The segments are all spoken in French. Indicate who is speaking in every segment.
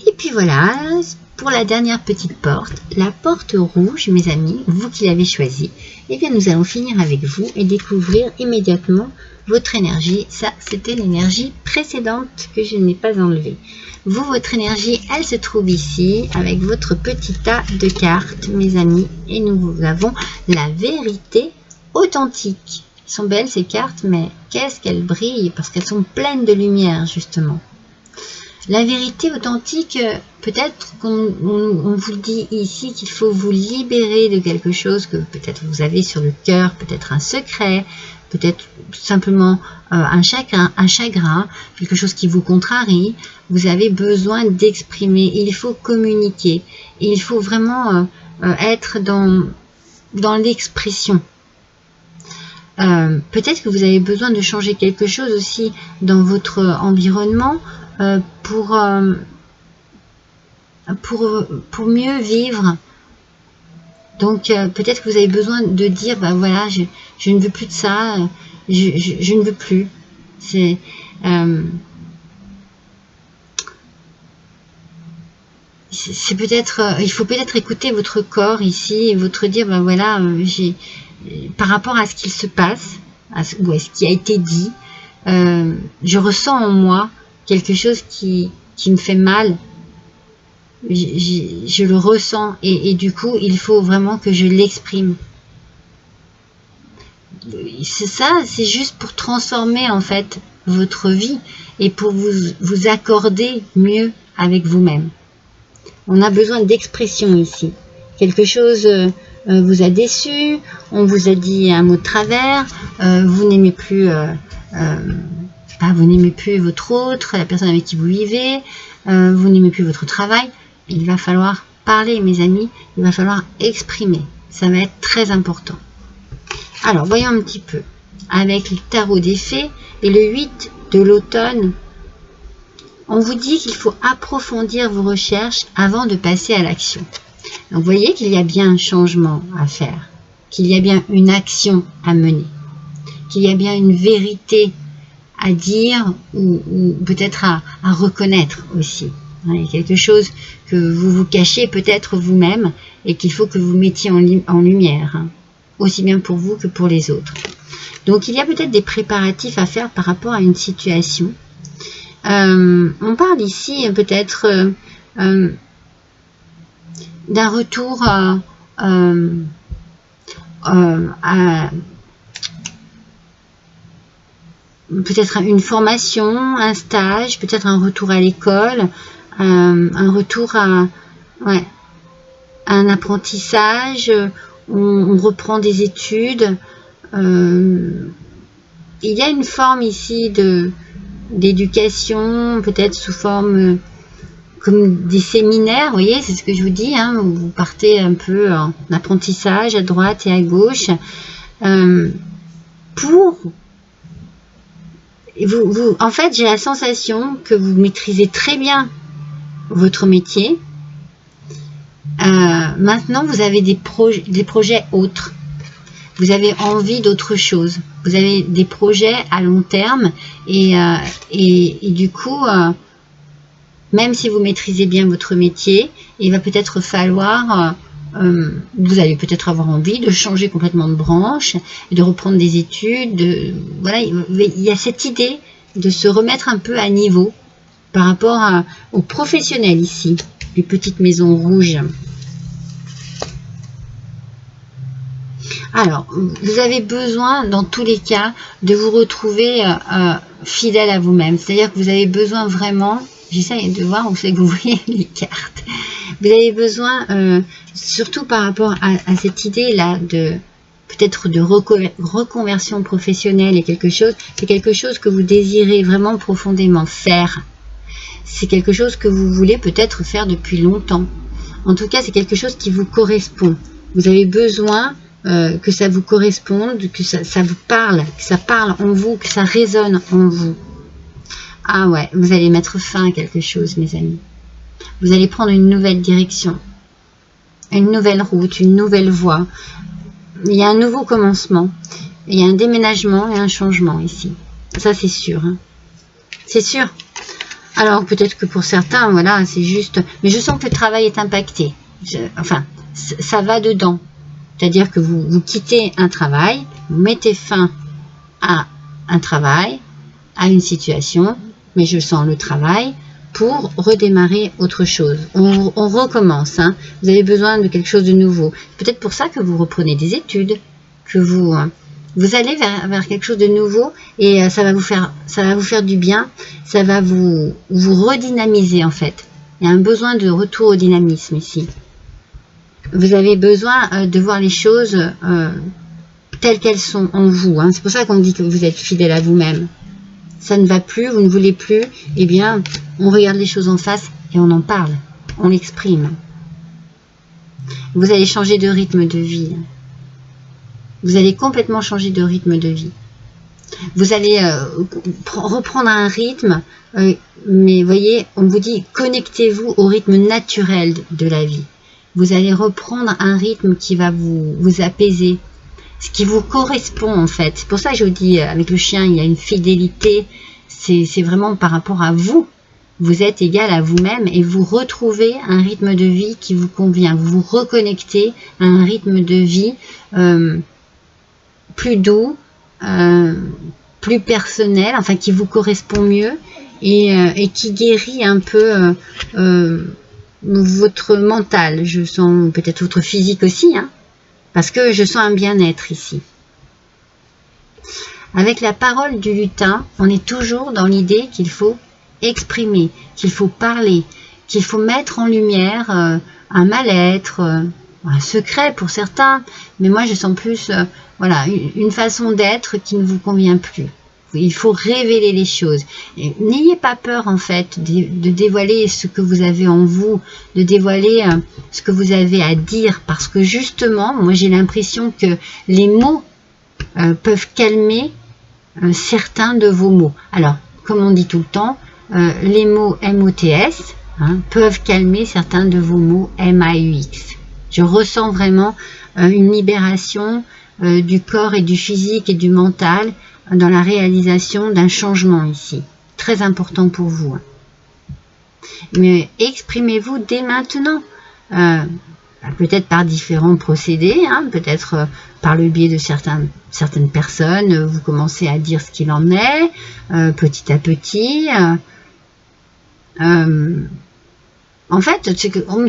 Speaker 1: Et puis voilà, pour la dernière petite porte, la porte rouge, mes amis, vous qui l'avez choisie, eh bien nous allons finir avec vous et découvrir immédiatement votre énergie. Ça, c'était l'énergie précédente que je n'ai pas enlevée. Vous, votre énergie, elle se trouve ici avec votre petit tas de cartes, mes amis. Et nous avons la vérité authentique. Elles sont belles ces cartes, mais qu'est-ce qu'elles brillent parce qu'elles sont pleines de lumière, justement. La vérité authentique, peut-être qu'on vous dit ici qu'il faut vous libérer de quelque chose que peut-être vous avez sur le cœur, peut-être un secret, peut-être simplement un chagrin, quelque chose qui vous contrarie. Vous avez besoin d'exprimer, il faut communiquer, il faut vraiment être dans l'expression. Peut-être que vous avez besoin de changer quelque chose aussi dans votre environnement, pour mieux vivre. Donc peut-être que vous avez besoin de dire, ben voilà, je ne veux plus de ça, je ne veux plus. C'est peut-être, il faut peut-être écouter votre corps ici et votre dire, ben voilà, par rapport à ce qu'il se passe, ou à ce qui a été dit, je ressens en moi quelque chose qui me fait mal, je le ressens et du coup il faut vraiment que je l'exprime. C'est ça, c'est juste pour transformer en fait votre vie et pour vous accorder mieux avec vous-même. On a besoin d'expression ici. Quelque chose vous a déçu, on vous a dit un mot de travers, vous n'aimez plus vous n'aimez plus votre autre, la personne avec qui vous vivez, vous n'aimez plus votre travail. Il va falloir parler, mes amis, il va falloir exprimer. Ça va être très important. Alors, voyons un petit peu. Avec le tarot des fées et le 8 de l'automne, on vous dit qu'il faut approfondir vos recherches avant de passer à l'action. Donc, vous voyez qu'il y a bien un changement à faire, qu'il y a bien une action à mener, qu'il y a bien une vérité à dire ou peut-être à reconnaître aussi. Il y a quelque chose que vous vous cachez peut-être vous-même et qu'il faut que vous mettiez en lumière, aussi bien pour vous que pour les autres. Donc il y a peut-être des préparatifs à faire par rapport à une situation. On parle ici peut-être d'un retour peut-être une formation, un stage, peut-être un retour à l'école, un retour à un apprentissage, on reprend des études. Il y a une forme ici d'éducation, peut-être sous forme comme des séminaires, vous voyez, c'est ce que je vous dis, hein, vous partez un peu en apprentissage à droite et à gauche, en fait, j'ai la sensation que vous maîtrisez très bien votre métier. Maintenant, vous avez des projets autres. Vous avez envie d'autre chose. Vous avez des projets à long terme et du coup, même si vous maîtrisez bien votre métier, il va peut-être falloir, vous allez peut-être avoir envie de changer complètement de branche et de reprendre des études. Voilà, il y a cette idée de se remettre un peu à niveau par rapport aux professionnels ici, les petites maisons rouges. Alors, vous avez besoin, dans tous les cas, de vous retrouver fidèle à vous-même. C'est-à-dire que vous avez besoin vraiment, j'essaie de voir où c'est que vous voyez les cartes. Vous avez besoin, surtout par rapport à cette idée-là, peut-être de reconversion professionnelle et c'est quelque chose que vous désirez vraiment profondément faire. C'est quelque chose que vous voulez peut-être faire depuis longtemps. En tout cas, c'est quelque chose qui vous correspond. Vous avez besoin que ça vous corresponde, que ça vous parle, que ça parle en vous, que ça résonne en vous. Ah ouais, vous allez mettre fin à quelque chose, mes amis. Vous allez prendre une nouvelle direction, une nouvelle route, une nouvelle voie. Il y a un nouveau commencement, il y a un déménagement et un changement ici. Ça, c'est sûr. Hein. C'est sûr. Alors peut-être que pour certains, voilà, c'est juste... Mais je sens que le travail est impacté. Enfin, ça va dedans. C'est-à-dire que vous quittez un travail, vous mettez fin à un travail, à une situation, mais je sens le travail, pour redémarrer autre chose. On recommence. Hein. Vous avez besoin de quelque chose de nouveau. Peut-être pour ça que vous reprenez des études, que vous allez vers quelque chose de nouveau et ça va vous faire du bien. Ça va vous redynamiser en fait. Il y a un besoin de retour au dynamisme ici. Vous avez besoin de voir les choses telles qu'elles sont en vous. Hein. C'est pour ça qu'on dit que vous êtes fidèle à vous-même. Ça ne va plus, vous ne voulez plus, eh bien, on regarde les choses en face et on en parle, on l'exprime. Vous allez changer de rythme de vie. Vous allez complètement changer de rythme de vie. Vous allez reprendre un rythme, mais voyez, on vous dit, connectez-vous au rythme naturel de la vie. Vous allez reprendre un rythme qui va vous apaiser, ce qui vous correspond en fait. C'est pour ça que je vous dis, avec le chien, il y a une fidélité. C'est vraiment par rapport à vous. Vous êtes égal à vous-même et vous retrouvez un rythme de vie qui vous convient. Vous vous reconnectez à un rythme de vie plus doux, plus personnel, enfin qui vous correspond mieux et qui guérit un peu votre mental. Je sens peut-être votre physique aussi, hein. Parce que je sens un bien-être ici. Avec la parole du lutin, on est toujours dans l'idée qu'il faut exprimer, qu'il faut parler, qu'il faut mettre en lumière un mal-être, un secret pour certains, mais moi je sens plus voilà, une façon d'être qui ne vous convient plus. Il faut révéler les choses. N'ayez pas peur en fait de dévoiler ce que vous avez en vous, de dévoiler ce que vous avez à dire, parce que justement, moi j'ai l'impression que les mots peuvent calmer certains de vos mots. Alors, comme on dit tout le temps, les mots MOTS peuvent calmer certains de vos mots MAUX. Je ressens vraiment une libération du corps et du physique et du mental dans la réalisation d'un changement ici. Très important pour vous. Mais exprimez-vous dès maintenant. Peut-être par différents procédés, hein, peut-être par le biais de certaines personnes, vous commencez à dire ce qu'il en est, petit à petit. En fait,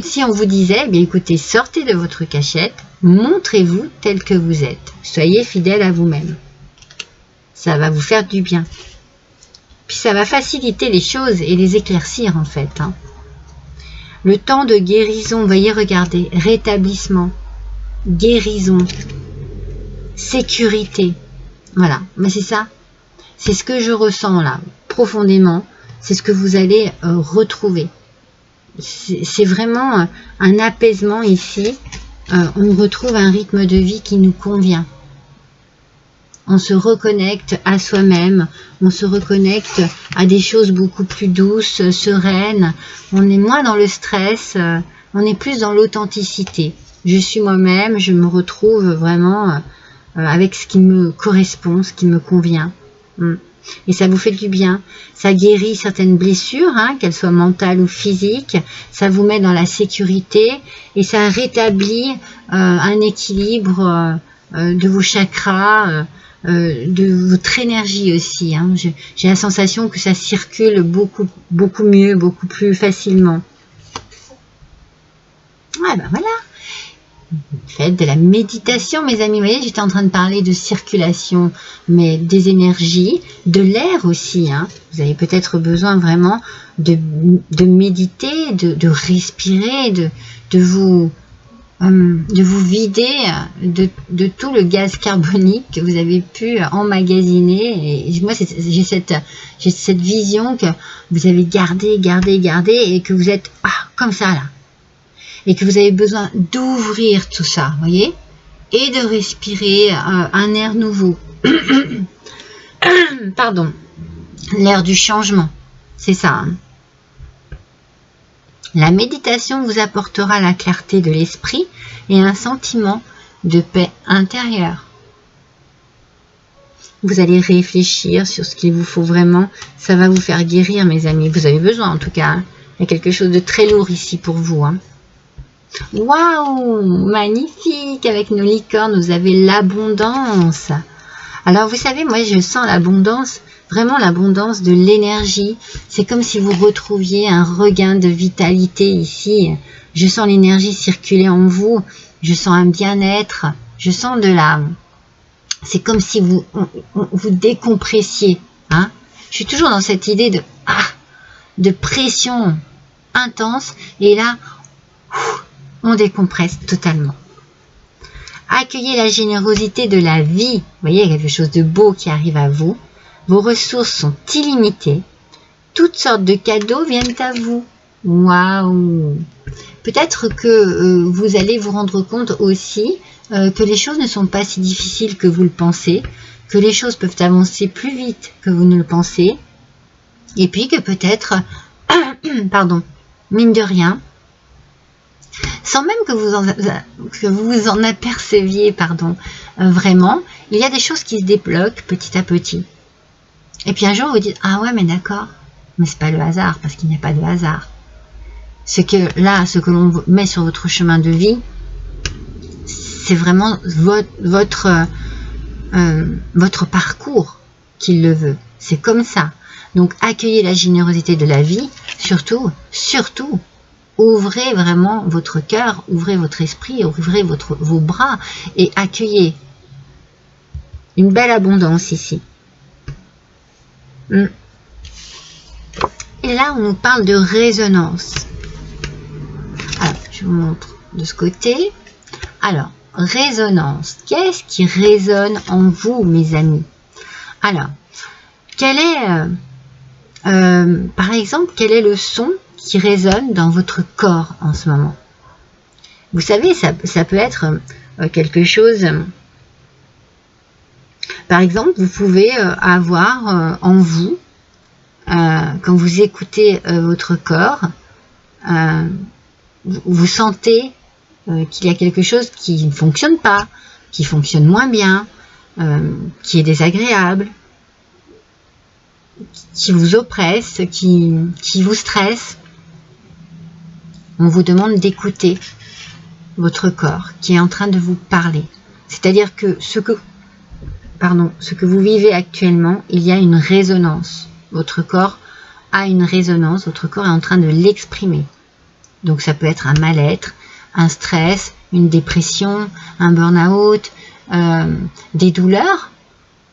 Speaker 1: si on vous disait, eh bien, écoutez, sortez de votre cachette, montrez-vous tel que vous êtes, soyez fidèle à vous-même. Ça va vous faire du bien. Puis ça va faciliter les choses et les éclaircir en fait. Hein. Le temps de guérison, voyez, regardez, rétablissement, guérison, sécurité. Voilà, mais c'est ça. C'est ce que je ressens là, profondément. C'est ce que vous allez retrouver. C'est vraiment un apaisement ici. On retrouve un rythme de vie qui nous convient. On se reconnecte à soi-même, on se reconnecte à des choses beaucoup plus douces, sereines, on est moins dans le stress, on est plus dans l'authenticité. Je suis moi-même, je me retrouve vraiment avec ce qui me correspond, ce qui me convient. Et ça vous fait du bien, ça guérit certaines blessures, hein, qu'elles soient mentales ou physiques, ça vous met dans la sécurité et ça rétablit un équilibre de vos chakras, de votre énergie aussi. Hein. J'ai la sensation que ça circule beaucoup mieux, beaucoup plus facilement. Ouais, ben voilà. Faites de la méditation, mes amis. Vous voyez, j'étais en train de parler de circulation, mais des énergies, de l'air aussi. Hein. Vous avez peut-être besoin vraiment de méditer, de respirer, de vous vider de tout le gaz carbonique que vous avez pu emmagasiner. Et moi, j'ai cette vision que vous avez gardé et que vous êtes comme ça là. Et que vous avez besoin d'ouvrir tout ça, voyez, et de respirer un air nouveau. Pardon, l'air du changement, c'est ça. Hein. La méditation vous apportera la clarté de l'esprit et un sentiment de paix intérieure. Vous allez réfléchir sur ce qu'il vous faut vraiment. Ça va vous faire guérir, mes amis. Vous avez besoin, en tout cas. Hein. Il y a quelque chose de très lourd ici pour vous. Hein. Waouh, magnifique. Avec nos licornes, vous avez l'abondance. Alors, vous savez, moi, je sens l'abondance, vraiment l'abondance de l'énergie. C'est comme si vous retrouviez un regain de vitalité ici. Je sens l'énergie circuler en vous. Je sens un bien-être. Je sens de la... C'est comme si vous décompressiez. Hein. Je suis toujours dans cette idée de pression intense. Et là, on décompresse totalement. Accueillez la générosité de la vie. Vous voyez, il y a quelque chose de beau qui arrive à vous. Vos ressources sont illimitées. Toutes sortes de cadeaux viennent à vous. Waouh! Peut-être que vous allez vous rendre compte aussi que les choses ne sont pas si difficiles que vous le pensez, que les choses peuvent avancer plus vite que vous ne le pensez, et puis que peut-être, pardon, mine de rien, sans même que vous vous en aperceviez, pardon, vraiment, il y a des choses qui se débloquent petit à petit. Et puis un jour, vous dites, ah ouais, mais d'accord, mais c'est pas le hasard, parce qu'il n'y a pas de hasard. Ce que l'on met sur votre chemin de vie, c'est vraiment votre parcours qui le veut. C'est comme ça. Donc, accueillez la générosité de la vie, surtout, ouvrez vraiment votre cœur, ouvrez votre esprit, ouvrez vos bras et accueillez une belle abondance ici. Et là, on nous parle de résonance. Alors, je vous montre de ce côté. Alors, résonance. Qu'est-ce qui résonne en vous, mes amis? Alors, par exemple, quel est le son qui résonne dans votre corps en ce moment? Vous savez, ça peut être quelque chose... Par exemple, vous pouvez avoir en vous, quand vous écoutez votre corps, vous sentez qu'il y a quelque chose qui ne fonctionne pas, qui fonctionne moins bien, qui est désagréable, qui vous oppresse, qui vous stresse. On vous demande d'écouter votre corps qui est en train de vous parler. C'est-à-dire que ce que vous vivez actuellement, il y a une résonance. Votre corps a une résonance, votre corps est en train de l'exprimer. Donc ça peut être un mal-être, un stress, une dépression, un burn-out, des douleurs,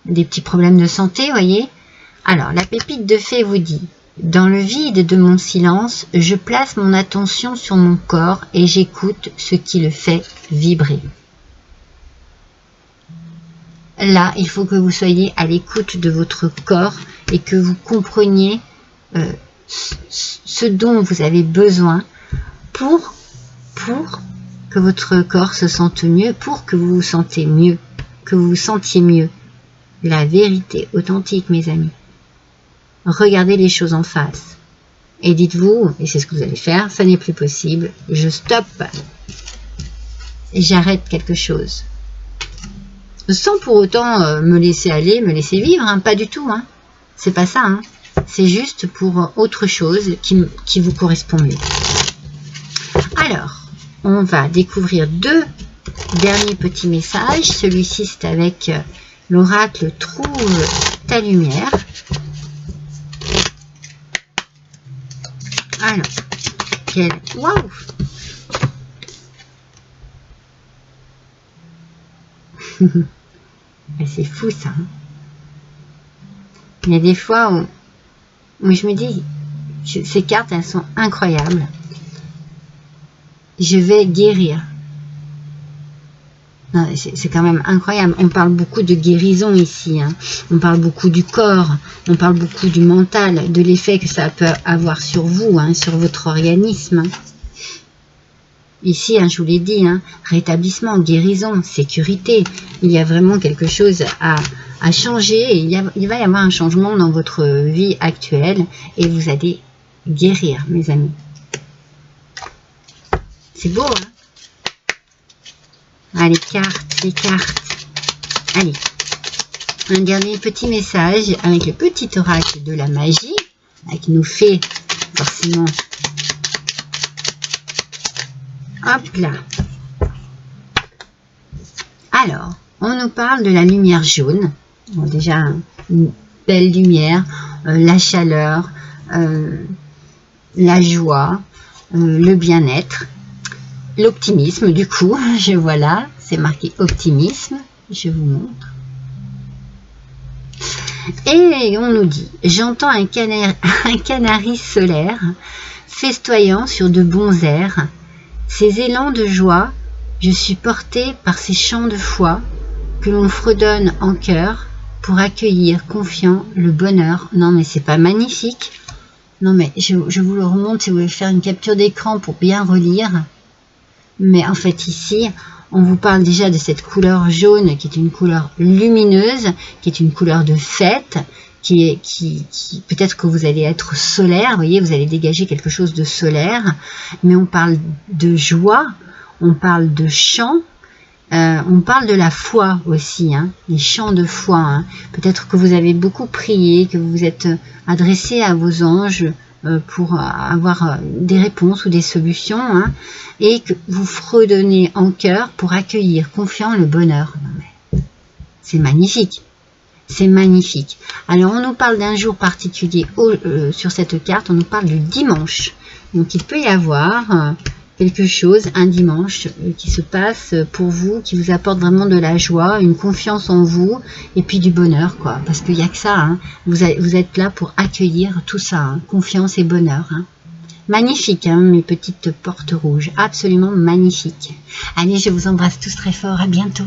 Speaker 1: des petits problèmes de santé, voyez. Alors, la pépite de fée vous dit, dans le vide de mon silence, je place mon attention sur mon corps et j'écoute ce qui le fait vibrer. Là, il faut que vous soyez à l'écoute de votre corps et que vous compreniez ce dont vous avez besoin pour que votre corps se sente mieux, pour que vous vous sentiez mieux, La vérité authentique, mes amis. Regardez les choses en face. Et dites-vous, et c'est ce que vous allez faire, ça n'est plus possible, je stoppe. Et j'arrête quelque chose. Sans pour autant me laisser aller, me laisser vivre, hein, pas du tout. Hein. C'est pas ça. Hein. C'est juste pour autre chose qui vous correspond mieux. Alors, on va découvrir deux derniers petits messages. Celui-ci, c'est avec l'oracle Trouve ta lumière. Alors, waouh! C'est fou ça. Il y a des fois où je me dis, ces cartes, elles sont incroyables. Je vais guérir. C'est quand même incroyable. On parle beaucoup de guérison ici. Hein. On parle beaucoup du corps. On parle beaucoup du mental, de l'effet que ça peut avoir sur vous, hein, sur votre organisme. Ici, hein, je vous l'ai dit, hein, rétablissement, guérison, sécurité. Il y a vraiment quelque chose à changer. Il va y avoir un changement dans votre vie actuelle et vous allez guérir, mes amis. C'est beau, hein? Ah, les cartes. Allez. Un dernier petit message avec le petit oracle de la magie, qui nous fait forcément... Hop là. Alors, on nous parle de la lumière jaune. Bon, déjà, une belle lumière, la chaleur, la joie, le bien-être, l'optimisme. Du coup, je vois là, c'est marqué optimisme. Je vous montre. Et on nous dit, j'entends un canari solaire festoyant sur de bons airs. Ces élans de joie, je suis porté par ces chants de foi que l'on fredonne en cœur pour accueillir confiant le bonheur. Non mais c'est pas magnifique? Non mais je vous le remonte si vous voulez faire une capture d'écran pour bien relire. Mais en fait ici, on vous parle déjà de cette couleur jaune qui est une couleur lumineuse, qui est une couleur de fête, qui peut-être que vous allez être solaire, vous voyez, vous allez dégager quelque chose de solaire, mais on parle de joie, on parle de chant, on parle de la foi aussi, hein, les chants de foi. Hein. Peut-être que vous avez beaucoup prié, que vous vous êtes adressé à vos anges pour avoir des réponses ou des solutions, hein, et que vous fredonnez en cœur pour accueillir confiant le bonheur. C'est magnifique. C'est magnifique. Alors, on nous parle d'un jour particulier sur cette carte. On nous parle du dimanche. Donc, il peut y avoir quelque chose, un dimanche, qui se passe pour vous, qui vous apporte vraiment de la joie, une confiance en vous, et puis du bonheur, quoi. Parce qu'il n'y a que ça. Hein. Vous êtes là pour accueillir tout ça. Hein. Confiance et bonheur. Hein. Magnifique, hein, mes petites portes rouges. Absolument magnifique. Allez, je vous embrasse tous très fort. À bientôt.